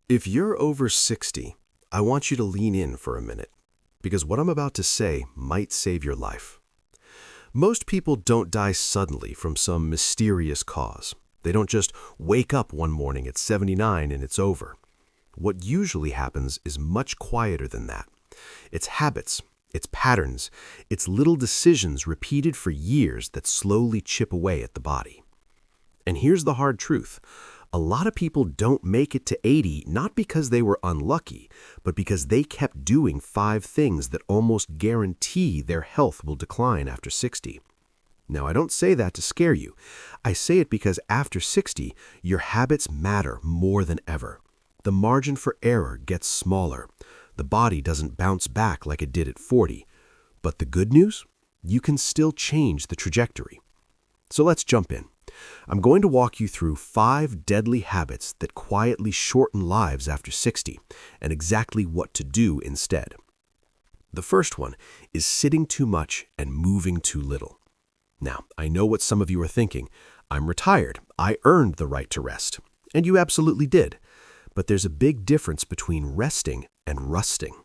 If you're over 60, I want you to lean in for a minute, because what I'm about to say might save your life. Most people don't die suddenly from some mysterious cause. They don't just wake up one morning at 79 and it's over. What usually happens is much quieter than that. It's habits, it's patterns, it's little decisions repeated for years that slowly chip away at the body. And here's the hard truth. A lot of people don't make it to 80 not because they were unlucky, but because they kept doing 5 things that almost guarantee their health will decline after 60. Now, I don't say that to scare you. I say it because after 60, your habits matter more than ever. The margin for error gets smaller. The body doesn't bounce back like it did at 40. But the good news? You can still change the trajectory. So let's jump in. I'm going to walk you through 5 deadly habits that quietly shorten lives after 60 and exactly what to do instead. The first one is sitting too much and moving too little. Now, I know what some of you are thinking. I'm retired. I earned the right to rest. And you absolutely did. But there's a big difference between resting and rusting.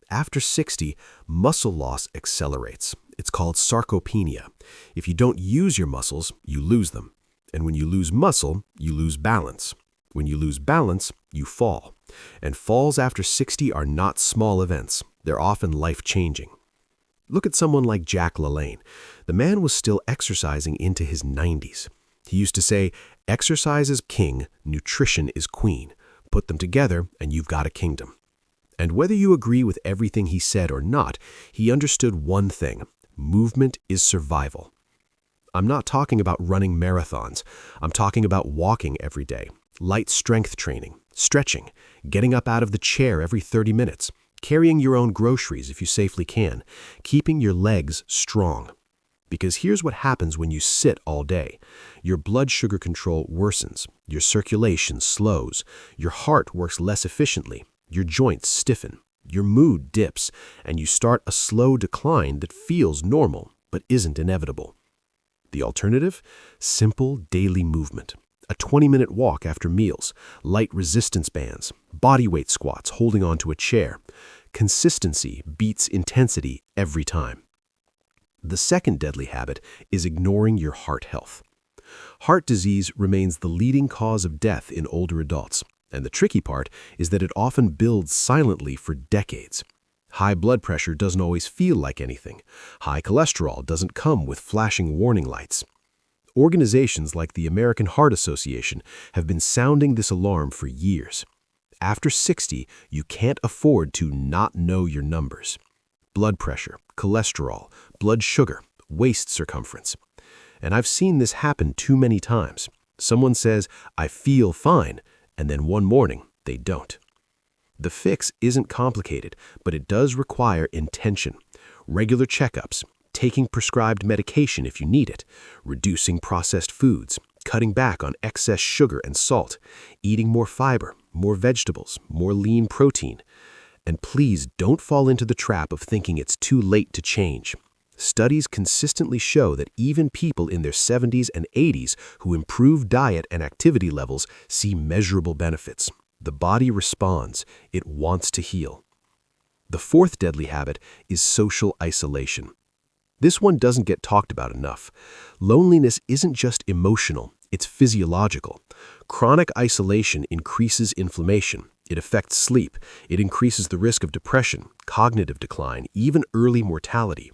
After 60, muscle loss accelerates. It's called sarcopenia. If you don't use your muscles, you lose them. And when you lose muscle, you lose balance. When you lose balance, you fall. And falls after 60 are not small events. They're often life-changing. Look at someone like Jack LaLanne. The man was still exercising into his 90s. He used to say, "Exercise is king, nutrition is queen. Put them together and you've got a kingdom." And whether you agree with everything he said or not, he understood one thing: movement is survival. I'm not talking about running marathons. I'm talking about walking every day, light strength training, stretching, getting up out of the chair every 30 minutes, carrying your own groceries if you safely can, keeping your legs strong. Because here's what happens when you sit all day. Your blood sugar control worsens, your circulation slows, your heart works less efficiently, your joints stiffen, your mood dips, and you start a slow decline that feels normal but isn't inevitable. The alternative? Simple daily movement. A 20-minute walk after meals, light resistance bands, bodyweight squats holding onto a chair. Consistency beats intensity every time. The second deadly habit is ignoring your heart health. Heart disease remains the leading cause of death in older adults, and the tricky part is that it often builds silently for decades. High blood pressure doesn't always feel like anything. High cholesterol doesn't come with flashing warning lights. Organizations like the American Heart Association have been sounding this alarm for years. After 60, you can't afford to not know your numbers. Blood pressure, cholesterol, blood sugar, waist circumference. And I've seen this happen too many times. Someone says, "I feel fine," and then one morning, they don't. The fix isn't complicated, but it does require intention. Regular checkups, taking prescribed medication if you need it, reducing processed foods, cutting back on excess sugar and salt, eating more fiber, more vegetables, more lean protein. And please don't fall into the trap of thinking it's too late to change. Studies consistently show that even people in their 70s and 80s who improve diet and activity levels see measurable benefits. The body responds. It wants to heal. The fourth deadly habit is social isolation. This one doesn't get talked about enough. Loneliness isn't just emotional, it's physiological. Chronic isolation increases inflammation. It affects sleep. It increases the risk of depression, cognitive decline, even early mortality.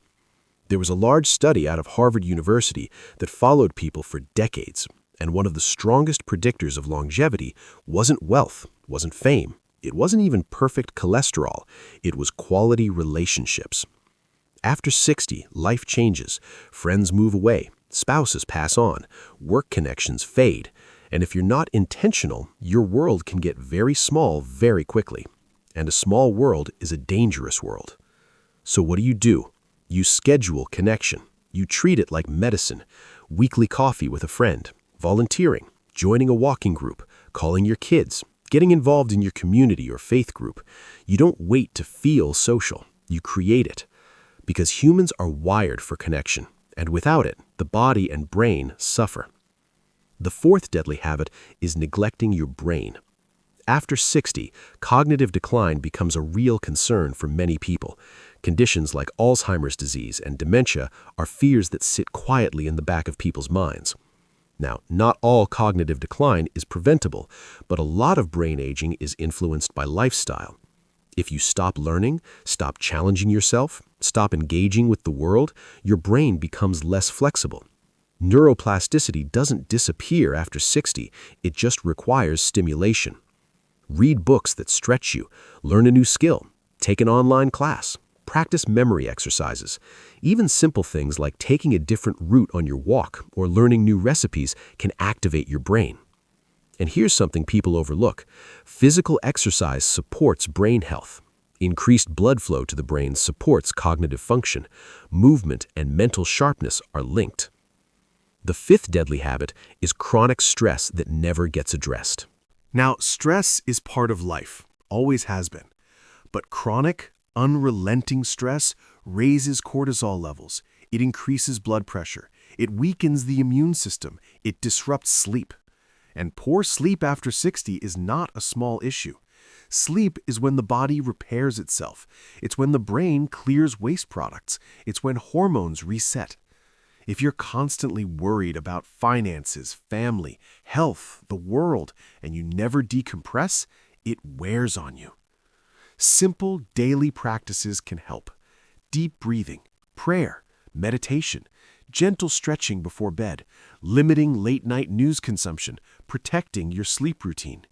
There was a large study out of Harvard University that followed people for decades, and one of the strongest predictors of longevity wasn't wealth, wasn't fame, it wasn't even perfect cholesterol, it was quality relationships. After 60, life changes. Friends move away, spouses pass on, work connections fade, and if you're not intentional, your world can get very small very quickly. And a small world is a dangerous world. So what do? You schedule connection. You treat it like medicine. Weekly coffee with a friend, volunteering, joining a walking group, calling your kids, getting involved in your community or faith group. You don't wait to feel social. You create it. Because humans are wired for connection, and without it, the body and brain suffer. The fourth deadly habit is neglecting your brain. After 60, cognitive decline becomes a real concern for many people. Conditions like Alzheimer's disease and dementia are fears that sit quietly in the back of people's minds. Now, not all cognitive decline is preventable, but a lot of brain aging is influenced by lifestyle. If you stop learning, stop challenging yourself, stop engaging with the world, your brain becomes less flexible. Neuroplasticity doesn't disappear after 60, it just requires stimulation. Read books that stretch you, learn a new skill, take an online class, practice memory exercises. Even simple things like taking a different route on your walk or learning new recipes can activate your brain. And here's something people overlook. Physical exercise supports brain health. Increased blood flow to the brain supports cognitive function. Movement and mental sharpness are linked. The fifth deadly habit is chronic stress that never gets addressed. Now, stress is part of life, always has been. But chronic, unrelenting stress raises cortisol levels. It increases blood pressure. It weakens the immune system. It disrupts sleep. And poor sleep after 60 is not a small issue. Sleep is when the body repairs itself. It's when the brain clears waste products. It's when hormones reset. If you're constantly worried about finances, family, health, the world, and you never decompress, it wears on you. Simple daily practices can help. Deep breathing, prayer, meditation, gentle stretching before bed, limiting late-night news consumption, protecting your sleep routine.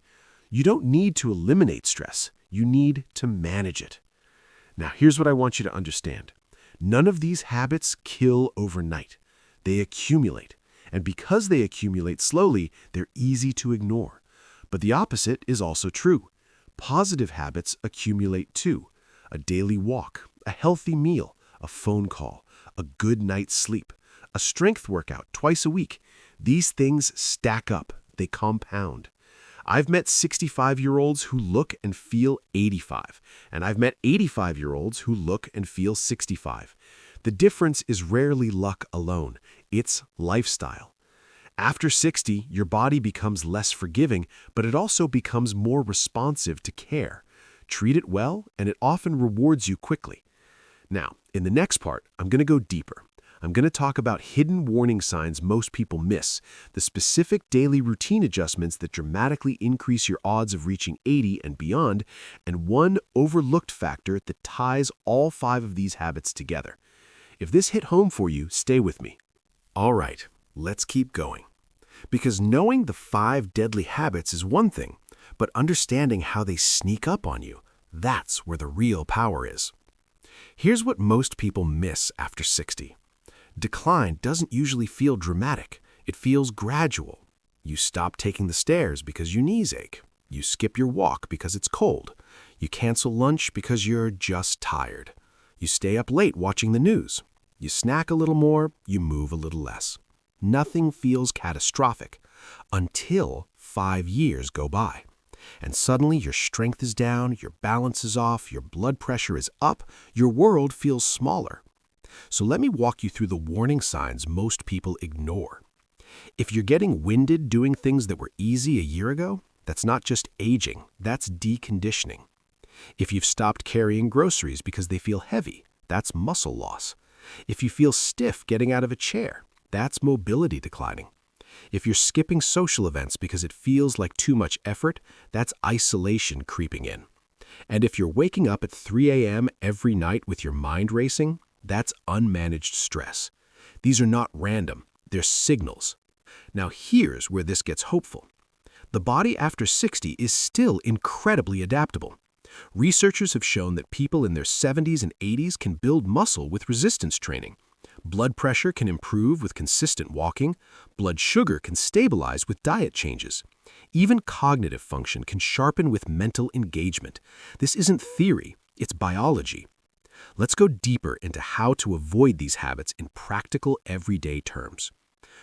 You don't need to eliminate stress. You need to manage it. Now, here's what I want you to understand. None of these habits kill overnight. They accumulate. And because they accumulate slowly, they're easy to ignore. But the opposite is also true. Positive habits accumulate too. A daily walk, a healthy meal, a phone call, a good night's sleep, a strength workout twice a week. These things stack up. They compound. I've met 65-year-olds who look and feel 85, and I've met 85-year-olds who look and feel 65. The difference is rarely luck alone. It's lifestyle. After 60, your body becomes less forgiving, but it also becomes more responsive to care. Treat it well, and it often rewards you quickly. Now, in the next part, I'm going to go deeper. I'm going to talk about hidden warning signs most people miss, the specific daily routine adjustments that dramatically increase your odds of reaching 80 and beyond, and one overlooked factor that ties all 5 of these habits together. If this hit home for you, stay with me. All right, let's keep going. Because knowing the 5 deadly habits is one thing, but understanding how they sneak up on you, that's where the real power is. Here's what most people miss after 60. Decline doesn't usually feel dramatic. It feels gradual. You stop taking the stairs because your knees ache. You skip your walk because it's cold. You cancel lunch because you're just tired. You stay up late watching the news. You snack a little more, you move a little less. Nothing feels catastrophic until 5 years go by. And suddenly your strength is down, your balance is off, your blood pressure is up, your world feels smaller. So let me walk you through the warning signs most people ignore. If you're getting winded doing things that were easy a year ago, that's not just aging, that's deconditioning. If you've stopped carrying groceries because they feel heavy, that's muscle loss. If you feel stiff getting out of a chair, that's mobility declining. If you're skipping social events because it feels like too much effort, that's isolation creeping in. And if you're waking up at 3 a.m. every night with your mind racing, that's unmanaged stress. These are not random, they're signals. Now here's where this gets hopeful. The body after 60 is still incredibly adaptable. Researchers have shown that people in their 70s and 80s can build muscle with resistance training. Blood pressure can improve with consistent walking. Blood sugar can stabilize with diet changes. Even cognitive function can sharpen with mental engagement. This isn't theory, it's biology. Let's go deeper into how to avoid these habits in practical, everyday terms.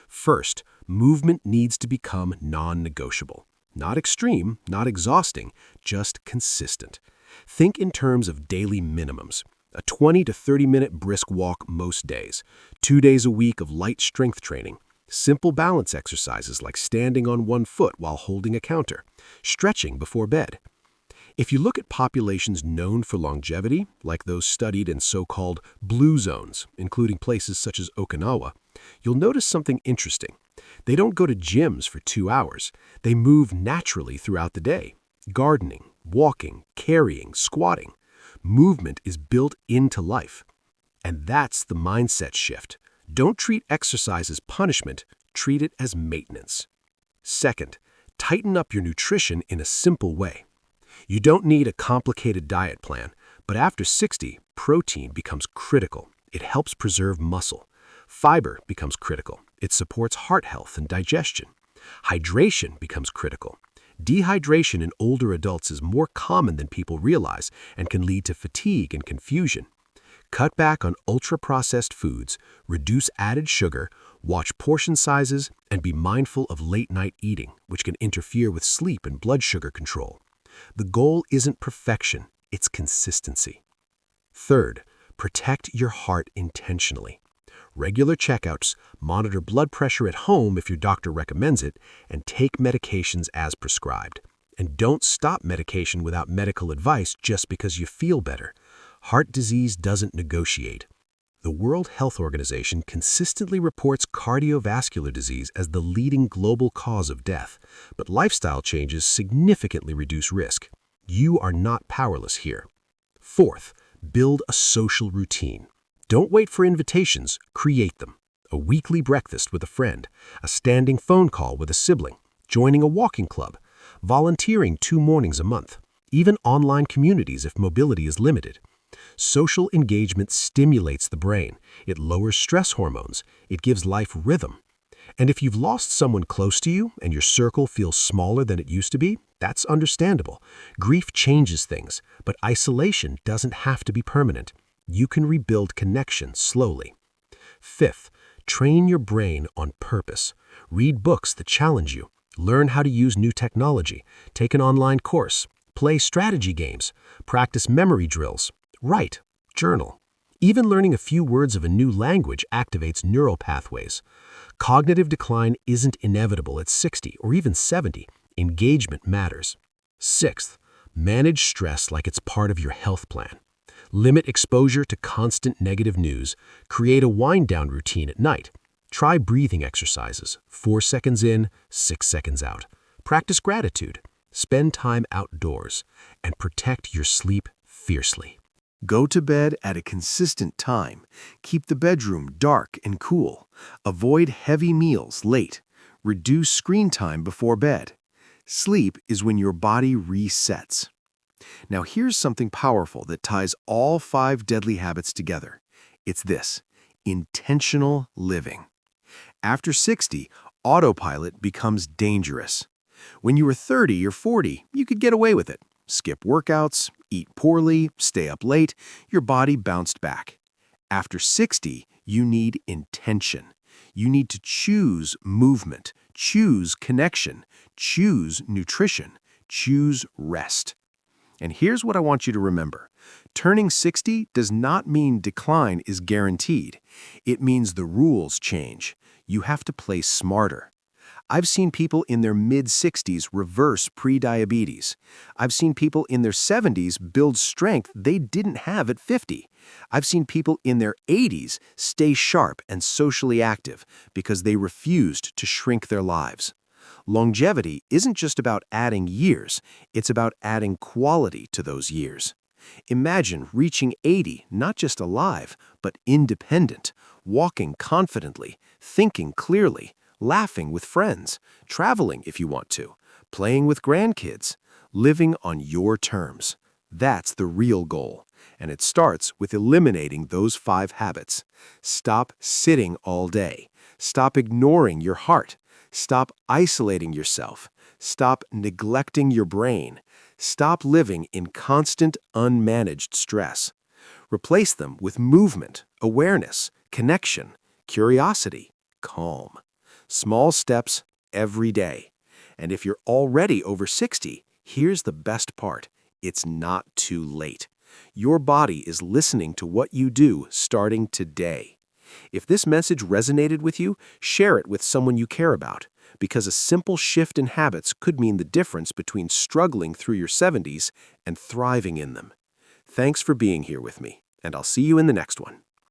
First, movement needs to become non-negotiable. Not extreme, not exhausting, just consistent. Think in terms of daily minimums. A 20 to 30-minute brisk walk most days, 2 days a week of light strength training, Simple balance exercises like standing on one foot while holding a counter, stretching before bed. If you look at populations known for longevity, like those studied in so-called blue zones, including places such as Okinawa, you'll notice something interesting. They don't go to gyms for 2 hours. They move naturally throughout the day. Gardening, walking, carrying, squatting. Movement is built into life. And that's the mindset shift. Don't treat exercise as punishment, treat it as maintenance. Second, tighten up your nutrition in a simple way. You don't need a complicated diet plan, but after 60, protein becomes critical. It helps preserve muscle. Fiber becomes critical. It supports heart health and digestion. Hydration becomes critical. Dehydration in older adults is more common than people realize and can lead to fatigue and confusion. Cut back on ultra-processed foods, reduce added sugar, watch portion sizes, and be mindful of late-night eating, which can interfere with sleep and blood sugar control. The goal isn't perfection, it's consistency. Third, protect your heart intentionally. Regular checkups, monitor blood pressure at home if your doctor recommends it, and take medications as prescribed. And don't stop medication without medical advice just because you feel better. Heart disease doesn't negotiate. The World Health Organization consistently reports cardiovascular disease as the leading global cause of death, but lifestyle changes significantly reduce risk. You are not powerless here. Fourth, build a social routine. Don't wait for invitations, create them. A weekly breakfast with a friend, a standing phone call with a sibling, joining a walking club, volunteering 2 mornings a month, even online communities if mobility is limited. Social engagement stimulates the brain. It lowers stress hormones. It gives life rhythm. And if you've lost someone close to you and your circle feels smaller than it used to be, that's understandable. Grief changes things, but isolation doesn't have to be permanent. You can rebuild connection slowly. Fifth, train your brain on purpose. Read books that challenge you. Learn how to use new technology. Take an online course. Play strategy games. Practice memory drills. Write. Journal. Even learning a few words of a new language activates neural pathways. Cognitive decline isn't inevitable at 60 or even 70. Engagement matters. Sixth, manage stress like it's part of your health plan. Limit exposure to constant negative news. Create a wind-down routine at night. Try breathing exercises. 4 seconds in, 6 seconds out. Practice gratitude. Spend time outdoors. And protect your sleep fiercely. Go to bed at a consistent time. Keep the bedroom dark and cool. Avoid heavy meals late. Reduce screen time before bed. Sleep is when your body resets. Now here's something powerful that ties all 5 deadly habits together. It's this: intentional living. After 60, autopilot becomes dangerous. When you were 30 or 40, you could get away with it. Skip workouts, eat poorly, stay up late, your body bounced back. After 60, you need intention. You need to choose movement, choose connection, choose nutrition, choose rest. And here's what I want you to remember. Turning 60 does not mean decline is guaranteed. It means the rules change. You have to play smarter. I've seen people in their mid-60s reverse prediabetes. I've seen people in their 70s build strength they didn't have at 50. I've seen people in their 80s stay sharp and socially active because they refused to shrink their lives. Longevity isn't just about adding years, it's about adding quality to those years. Imagine reaching 80 not just alive, but independent, walking confidently, thinking clearly, laughing with friends, traveling if you want to, playing with grandkids, living on your terms. That's the real goal, and it starts with eliminating those 5 habits. Stop sitting all day. Stop ignoring your heart. Stop isolating yourself. Stop neglecting your brain. Stop living in constant, unmanaged stress. Replace them with movement, awareness, connection, curiosity, calm. Small steps every day. And if you're already over 60, here's the best part. It's not too late. Your body is listening to what you do starting today. If this message resonated with you, share it with someone you care about, because a simple shift in habits could mean the difference between struggling through your 70s and thriving in them. Thanks for being here with me, and I'll see you in the next one.